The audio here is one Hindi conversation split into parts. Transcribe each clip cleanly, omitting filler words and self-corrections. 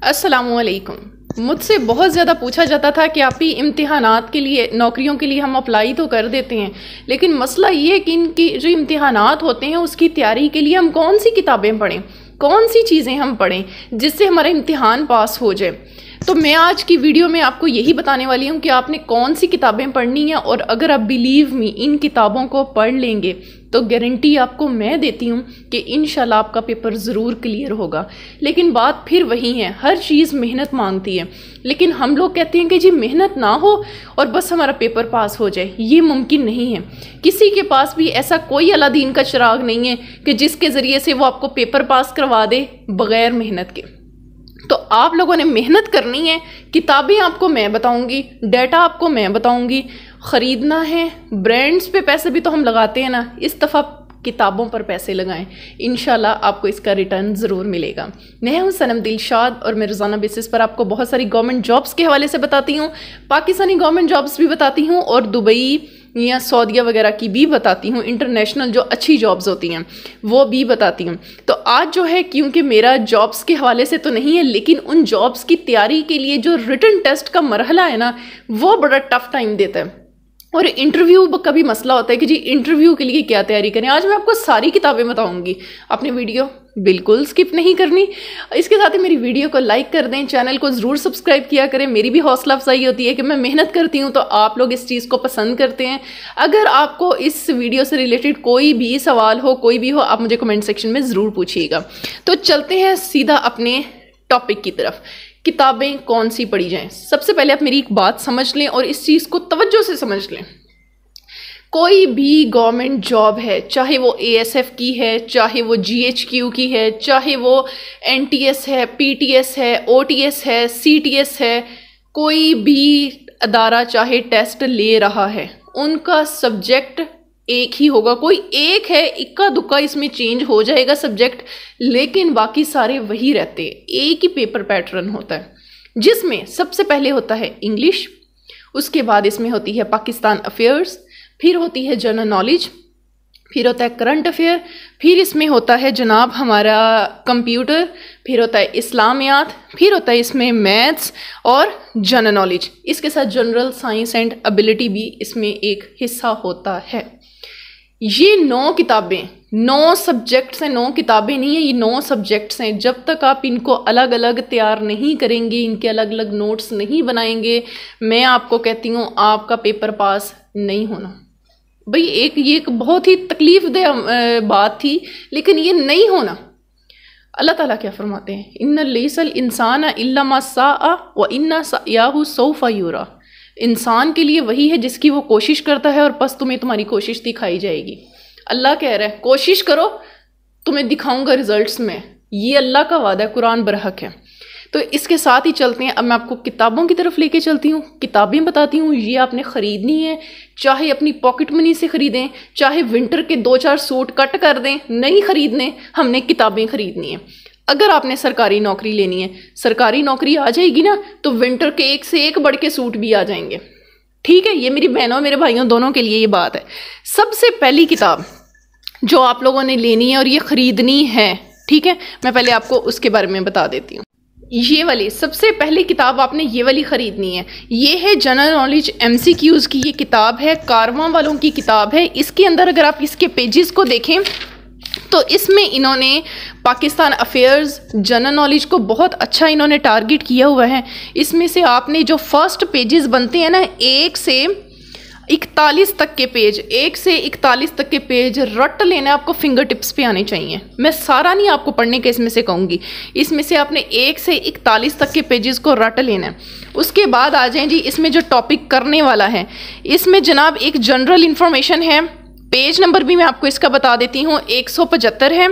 अस्सलामुअलैकुम। मुझसे बहुत ज़्यादा पूछा जाता था कि आप ही इम्तिहानात के लिए, नौकरियों के लिए हम अप्लाई तो कर देते हैं, लेकिन मसला ये है कि इनकी जो इम्तिहानात होते हैं उसकी तैयारी के लिए हम कौन सी किताबें पढ़ें, कौन सी चीज़ें हम पढ़ें जिससे हमारा इम्तिहान पास हो जाए। तो मैं आज की वीडियो में आपको यही बताने वाली हूँ कि आपने कौन सी किताबें पढ़नी है, और अगर आप बिलीव मी इन किताबों को पढ़ लेंगे तो गारंटी आपको मैं देती हूँ कि इंशाल्लाह आपका पेपर ज़रूर क्लियर होगा। लेकिन बात फिर वही है, हर चीज़ मेहनत मांगती है, लेकिन हम लोग कहते हैं कि जी मेहनत ना हो और बस हमारा पेपर पास हो जाए। ये मुमकिन नहीं है। किसी के पास भी ऐसा कोई अलादीन का चिराग नहीं है कि जिसके ज़रिए से वो आपको पेपर पास करवा दे बग़ैर मेहनत के। तो आप लोगों ने मेहनत करनी है। किताबें आपको मैं बताऊंगी, डाटा आपको मैं बताऊंगी, ख़रीदना है, ब्रांड्स पे पैसे भी तो हम लगाते हैं ना, इस दफ़ा किताबों पर पैसे लगाएं, इंशाल्लाह आपको इसका रिटर्न ज़रूर मिलेगा। मैं हूं सनम दिलशाद और मैं रोज़ाना बेसिस पर आपको बहुत सारी गवर्नमेंट जॉब्स के हवाले से बताती हूँ, पाकिस्तानी गवर्नमेंट जॉब्स भी बताती हूँ और दुबई या सऊदीया वगैरह की भी बताती हूँ, इंटरनेशनल जो अच्छी जॉब्स होती हैं वो भी बताती हूँ। तो आज जो है, क्योंकि मेरा जॉब्स के हवाले से तो नहीं है, लेकिन उन जॉब्स की तैयारी के लिए जो रिटन टेस्ट का मरहला है ना, वो बड़ा टफ टाइम देता है। और इंटरव्यू का भी मसला होता है कि जी इंटरव्यू के लिए क्या तैयारी करें। आज मैं आपको सारी किताबें बताऊंगी, आपने वीडियो बिल्कुल स्किप नहीं करनी। इसके साथ ही मेरी वीडियो को लाइक कर दें, चैनल को ज़रूर सब्सक्राइब किया करें। मेरी भी हौसला अफजाई होती है कि मैं मेहनत करती हूँ तो आप लोग इस चीज़ को पसंद करते हैं। अगर आपको इस वीडियो से रिलेटेड कोई भी सवाल हो, कोई भी हो, आप मुझे कमेंट सेक्शन में ज़रूर पूछिएगा। तो चलते हैं सीधा अपने टॉपिक की तरफ। किताबें कौन सी पढ़ी जाएं। सबसे पहले आप मेरी एक बात समझ लें और इस चीज़ को तवज्जो से समझ लें। कोई भी गवर्नमेंट जॉब है, चाहे वो ASF की है, चाहे वो GHQ की है, चाहे वो NTS है, PTS है, OTS है, CTS है, कोई भी अदारा चाहे टेस्ट ले रहा है, उनका सब्जेक्ट एक ही होगा। कोई एक है, इक्का दुक्का इसमें चेंज हो जाएगा सब्जेक्ट, लेकिन बाकी सारे वही रहते हैं। एक ही पेपर पैटर्न होता है जिसमें सबसे पहले होता है इंग्लिश, उसके बाद इसमें होती है पाकिस्तान अफेयर्स, फिर होती है जनरल नॉलेज, फिर होता है करंट अफेयर, फिर इसमें होता है जनाब हमारा कंप्यूटर, फिर होता है इस्लामियात, फिर होता है इसमें मैथ्स और जनरल नॉलेज। इसके साथ जनरल साइंस एंड एबिलिटी भी इसमें एक हिस्सा होता है। ये 9 किताबें, 9 सब्जेक्ट्स हैं, 9 किताबें नहीं है, ये 9 सब्जेक्ट्स हैं। जब तक आप इनको अलग अलग तैयार नहीं करेंगे, इनके अलग अलग नोट्स नहीं बनाएंगे, मैं आपको कहती हूँ आपका पेपर पास नहीं होना। भाई ये एक बहुत ही तकलीफ दे बात थी, लेकिन ये नहीं होना। अल्लाह ताला क्या फरमाते हैं, इन्ना लैसल इंसान इल्ला मा साआ व इन्ना सयाहु सौफा युरा। इंसान के लिए वही है जिसकी वो कोशिश करता है, और बस तुम्हें तुम्हारी कोशिश दिखाई जाएगी। अल्लाह कह रहा है कोशिश करो, तुम्हें दिखाऊंगा रिजल्ट्स में। ये अल्लाह का वादा है, कुरान बरहक है। तो इसके साथ ही चलते हैं, अब मैं आपको किताबों की तरफ लेके चलती हूँ, किताबें बताती हूँ। ये आपने ख़रीदनी है, चाहे अपनी पॉकेट मनी से ख़रीदें, चाहे विंटर के 2-4 सूट कट कर दें, नहीं ख़रीदने, हमने किताबें ख़रीदनी है। अगर आपने सरकारी नौकरी लेनी है, सरकारी नौकरी आ जाएगी ना, तो विंटर के एक से एक बढ़ के सूट भी आ जाएंगे। ठीक है, ये मेरी बहनों मेरे भाइयों दोनों के लिए ये बात है। सबसे पहली किताब जो आप लोगों ने लेनी है और ये ख़रीदनी है, ठीक है, मैं पहले आपको उसके बारे में बता देती हूँ। ये वाली सबसे पहली किताब आपने ये वाली ख़रीदनी है। ये है जनरल नॉलेज MCQs की ये किताब है, कारवां वालों की किताब है। इसके अंदर अगर आप इसके पेजेस को देखें तो इसमें इन्होंने पाकिस्तान अफेयर्स, जनरल नॉलेज को बहुत अच्छा इन्होंने टारगेट किया हुआ है। इसमें से आपने जो फर्स्ट पेजेस बनते हैं ना, 1 से 41 तक के पेज, 1 से 41 तक के पेज रट लेना, आपको फिंगर टिप्स पे आने चाहिए। मैं सारा नहीं आपको पढ़ने के इसमें से कहूँगी, इसमें से आपने 1 से 41 तक के पेजेस को रट लेना है। उसके बाद आ जाएं जी इसमें जो टॉपिक करने वाला है। इसमें जनाब एक जनरल इंफॉर्मेशन है, पेज नंबर भी मैं आपको इसका बता देती हूँ, 175 है,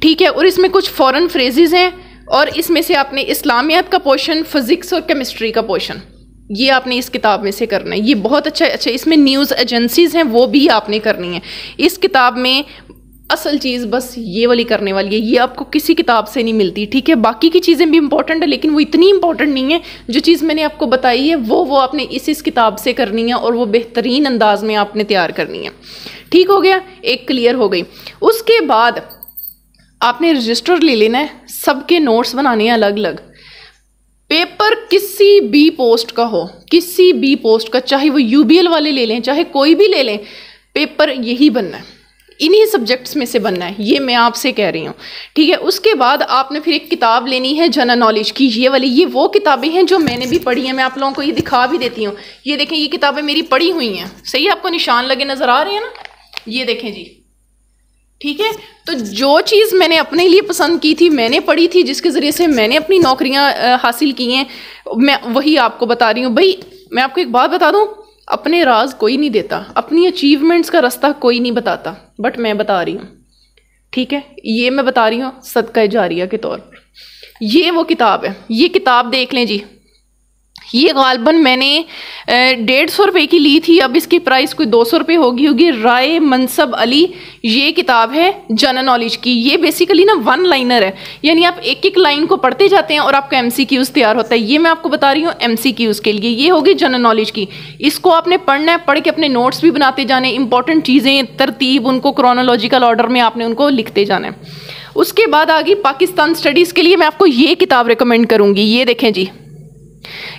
ठीक है। और इसमें कुछ फॉरेन फ्रेजेस हैं, और इसमें से आपने इस्लामियात का पोर्शन, फिजिक्स और केमिस्ट्री का पोर्शन, ये आपने इस किताब में से करना है। ये बहुत अच्छा। इसमें न्यूज़ एजेंसीज़ हैं, वो भी आपने करनी है। इस किताब में असल चीज़ बस ये वाली करने वाली है, ये आपको किसी किताब से नहीं मिलती, ठीक है। बाकी की चीज़ें भी इंपॉर्टेंट है, लेकिन वो इतनी इंपॉर्टेंट नहीं है। जो चीज़ मैंने आपको बताई है वो आपने इस किताब से करनी है, और वो बेहतरीन अंदाज में आपने तैयार करनी है। ठीक हो गया, एक क्लियर हो गई। उसके बाद आपने रजिस्टर ले लेना है, सबके नोट्स बनाने हैं अलग अलग। पेपर किसी भी पोस्ट का हो, किसी भी पोस्ट का, चाहे वो यूबीएल वाले ले लें, चाहे कोई भी ले लें, पेपर यही बनना है, इन्हीं सब्जेक्ट्स में से बनना है, ये मैं आपसे कह रही हूँ, ठीक है। उसके बाद आपने फिर एक किताब लेनी है जनरल नॉलेज की, ये वाली, ये वो किताबें हैं जो मैंने भी पढ़ी हैं, मैं आप लोगों को ये दिखा भी देती हूँ। ये देखें, ये किताबें मेरी पढ़ी हुई हैं, सही है, आपको निशान लगे नजर आ रहे हैं ना, ये देखें जी, ठीक है। तो जो चीज़ मैंने अपने लिए पसंद की थी, मैंने पढ़ी थी, जिसके ज़रिए से मैंने अपनी नौकरियां हासिल की हैं, मैं वही आपको बता रही हूँ। भाई मैं आपको एक बात बता दूँ, अपने राज कोई नहीं देता, अपनी अचीवमेंट्स का रास्ता कोई नहीं बताता, बट मैं बता रही हूँ, ठीक है। ये मैं बता रही हूँ सदका जारिया के तौर पर। ये वो किताब है, ये किताब देख लें जी, ये गालबन मैंने 150 रुपये की ली थी, अब इसकी प्राइस कोई 200 रुपये होगी। राय मनसब अली, ये किताब है जनरल नॉलेज की। ये बेसिकली ना वन लाइनर है, यानी आप एक एक लाइन को पढ़ते जाते हैं और आपका एमसीक्यूज तैयार होता है। ये मैं आपको बता रही हूँ एमसीक्यूज के लिए, ये होगी जनरल नॉलेज की। इसको आपने पढ़ना है, पढ़ के अपने नोट्स भी बनाते जाने, इंपॉर्टेंट चीज़ें तरतीब उनको क्रोनोलॉजिकल ऑर्डर में आपने उनको लिखते जाना है। उसके बाद आ गई पाकिस्तान स्टडीज़ के लिए, मैं आपको ये किताब रिकमेंड करूँगी। ये देखें जी,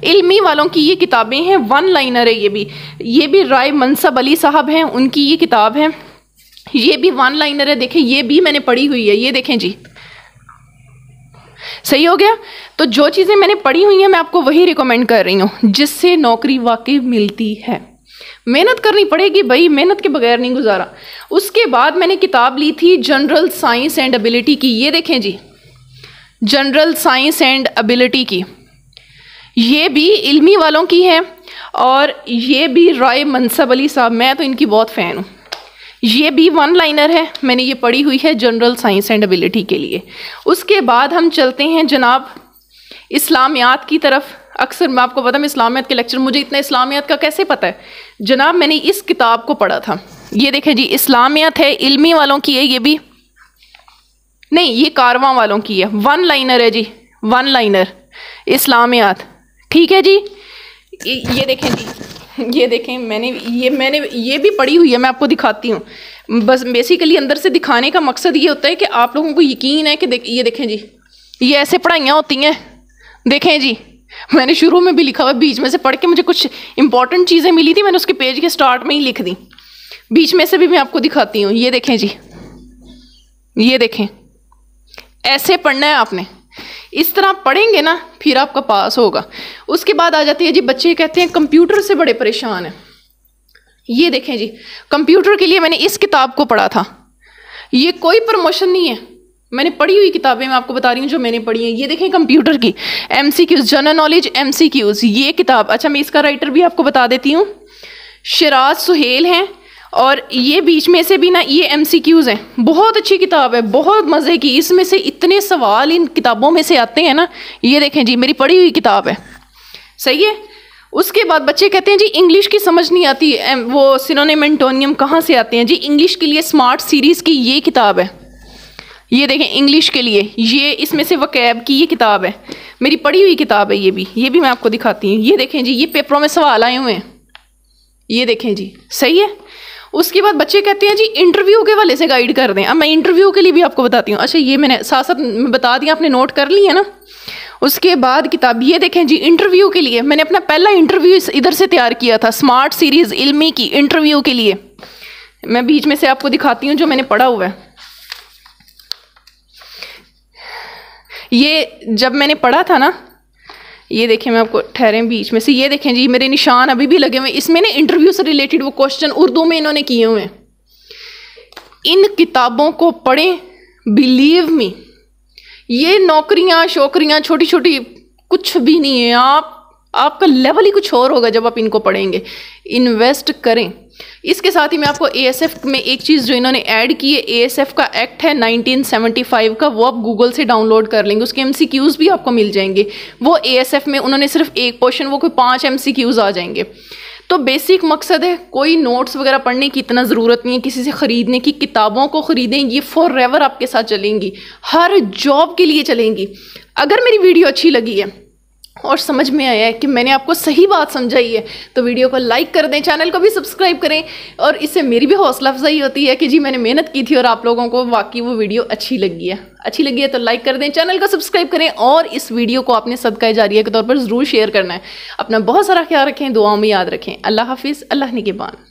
इल्मी वालों की ये किताबें हैं, वन लाइनर है ये भी राय मनसब अली साहब हैं, उनकी ये किताब है, ये भी वन लाइनर है। देखें, ये भी मैंने पढ़ी हुई है, ये देखें जी, सही हो गया। तो जो चीज़ें मैंने पढ़ी हुई हैं मैं आपको वही रिकमेंड कर रही हूँ, जिससे नौकरी वाकई मिलती है। मेहनत करनी पड़ेगी भाई, मेहनत के बगैर नहीं गुजारा। उसके बाद मैंने किताब ली थी जनरल साइंस एंड एबिलिटी की, ये देखें जी, जनरल साइंस एंड एबिलिटी की, ये भी इल्मी वालों की है, और ये भी राय मनसब अली साहब, मैं तो इनकी बहुत फ़ैन हूँ। ये भी वन लाइनर है, मैंने ये पढ़ी हुई है जनरल साइंस एंड एबिलिटी के लिए। उसके बाद हम चलते हैं जनाब इस्लामियात की तरफ। अक्सर मैं आपको पता है, मैं इस्लामियात के लेक्चर, मुझे इतना इस्लामियात का कैसे पता है जनाब, मैंने इस किताब को पढ़ा था। ये देखें जी, इस्लामियात है, इल्मी वालों की है, ये भी नहीं, ये कारवां वालों की है, वन लाइनर है जी, वन लाइनर इस्लामियात, ठीक है जी। ये देखें जी, ये देखें, मैंने ये भी पढ़ी हुई है, मैं आपको दिखाती हूँ। बस बेसिकली अंदर से दिखाने का मकसद ये होता है कि आप लोगों को यकीन है कि ये देखें जी, ये ऐसे पढ़ाइयाँ होती हैं। देखें जी, मैंने शुरू में भी लिखा हुआ, बीच में से पढ़ के मुझे कुछ इंपॉर्टेंट चीज़ें मिली थी, मैंने उसके पेज के स्टार्ट में ही लिख दी, बीच में से भी मैं आपको दिखाती हूँ। ये देखें जी, ये देखें, ऐसे पढ़ना है आपने, इस तरह पढ़ेंगे ना फिर आपका पास होगा। उसके बाद आ जाती है जी, बच्चे कहते हैं कंप्यूटर से बड़े परेशान हैं। ये देखें जी, कंप्यूटर के लिए मैंने इस किताब को पढ़ा था, ये कोई प्रमोशन नहीं है, मैंने पढ़ी हुई किताबें मैं आपको बता रही हूँ जो मैंने पढ़ी है। ये देखें कंप्यूटर की एमसीक्यूज, जनरल नॉलेज एमसीक्यूज, ये किताब, अच्छा मैं इसका राइटर भी आपको बता देती हूँ, शिराज सुहेल हैं, और ये बीच में से भी ना ये एमसीक्यूज हैं। बहुत अच्छी किताब है, बहुत मज़े की, इसमें से इतने सवाल इन किताबों में से आते हैं ना। ये देखें जी, मेरी पढ़ी हुई किताब है, सही है। उसके बाद बच्चे कहते हैं जी इंग्लिश की समझ नहीं आती, वो सिनोनिम एंटोनियम कहाँ से आते हैं जी। इंग्लिश के लिए स्मार्ट सीरीज़ की ये किताब है, ये देखें इंग्लिश के लिए, ये इसमें से वकैब की ये किताब है, मेरी पढ़ी हुई किताब है। ये भी मैं आपको दिखाती हूँ। ये देखें जी, ये पेपरों में सवाल आए हुए हैं, ये देखें जी, सही है। उसके बाद बच्चे कहते हैं जी इंटरव्यू के वाले से गाइड कर दें, अब मैं इंटरव्यू के लिए भी आपको बताती हूँ। अच्छा, ये मैंने साथ साथ बता दिया, आपने नोट कर ली है ना। उसके बाद किताब ये देखें जी, इंटरव्यू के लिए मैंने अपना पहला इंटरव्यू इधर से तैयार किया था, स्मार्ट सीरीज़ इल्मी की इंटरव्यू के लिए। मैं बीच में से आपको दिखाती हूँ जो मैंने पढ़ा हुआ है। ये जब मैंने पढ़ा था ना, ये देखें, मैं आपको ठहरें बीच में से, ये देखें जी मेरे निशान अभी भी लगे हुए हैं, इसमें ना इंटरव्यू से रिलेटेड वो क्वेश्चन उर्दू में इन्होंने किए हुए हैं। इन किताबों को पढ़ें, बिलीव मी, ये नौकरियां शौकरियां छोटी छोटी कुछ भी नहीं है, आपका लेवल ही कुछ और होगा जब आप इनको पढ़ेंगे। इन्वेस्ट करें। इसके साथ ही मैं आपको एएसएफ में एक चीज़ जो इन्होंने ऐड की है, एएसएफ का एक्ट है 1975 का, वो आप गूगल से डाउनलोड कर लेंगे, उसके एमसीक्यूज भी आपको मिल जाएंगे। वो एएसएफ में उन्होंने सिर्फ एक पोर्शन, वो कोई 5 एमसीक्यूज आ जाएंगे। तो बेसिक मकसद है, कोई नोट्स वगैरह पढ़ने की इतना ज़रूरत नहीं है, किसी से ख़रीदने की, किताबों को ख़रीदें, ये फॉरएवर आपके साथ चलेंगी, हर जॉब के लिए चलेंगी। अगर मेरी वीडियो अच्छी लगी है और समझ में आया है कि मैंने आपको सही बात समझाई है, तो वीडियो को लाइक कर दें, चैनल को भी सब्सक्राइब करें। और इससे मेरी भी हौसला अफजाई होती है कि जी मैंने मेहनत की थी और आप लोगों को वाकई वो वीडियो अच्छी लगी है तो लाइक कर दें, चैनल को सब्सक्राइब करें और इस वीडियो को आपने सदका जारिया के तौर पर ज़रूर शेयर करना है। अपना बहुत सारा ख्याल रखें, दुआओं में याद रखें। अल्लाह हाफिज़, अल्लाह निगहबान।